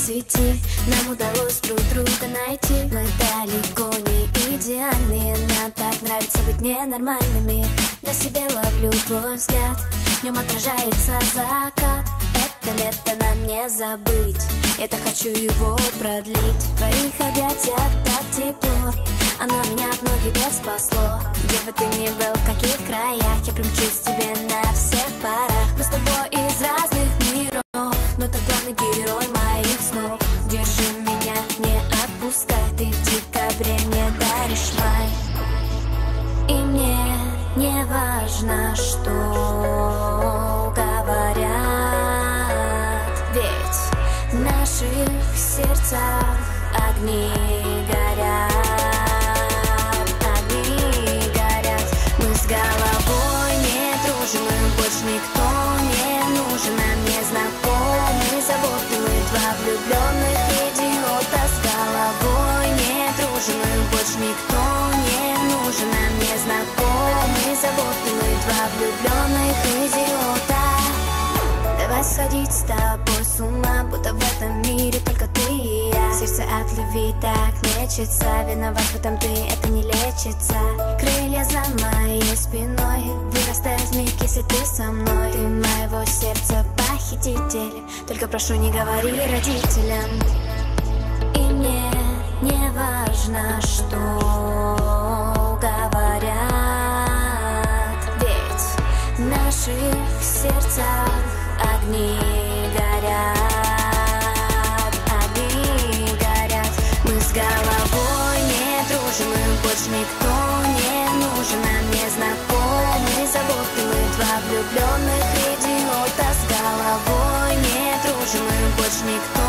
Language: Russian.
цвети. Нам удалось друг друга найти. Мы далеко не идеальные. Нам так нравится быть ненормальными. На себе ловлю твой взгляд, в нем отражается закат. Это лето нам не забыть, я так хочу его продлить. В твоих объятиях так тепло, оно меня от многих бед спасло. Где бы ты ни был, в каких краях, я примчусь тебе на всех парах. Мы с тобой из разных миров, но ты главный герой моих снов. Держи меня, не отпускай, ты в декабре мне даришь май. И мне не важно, что говорят, ведь в наших сердцах огни горят. Огни горят. Мы с головой не дружим, им больше никто не нужен. Нам не знакомы заботы, мы два влюбленных идиота. С головой не дружим, им больше никто не нужен. Нам не знакомы заботы, мы два влюбленных идиота. Давай сходить с тобой с ума, будто в этом мире только ты и я. Сердце от любви так мечется, виноват в этом ты, это не лечится. Крылья за моей спиной вырастают вмиг, если ты со мной. Ты моего сердца похититель, только прошу, не говори родителям. И мне не важно, что говорят, ведь в наших сердцах огни горят. Огни горят. Мы с головой не дружим, им больше никто не нужен. Нам не знакомы заботы, мы два влюбленных идиота. С головой не дружим, им больше никто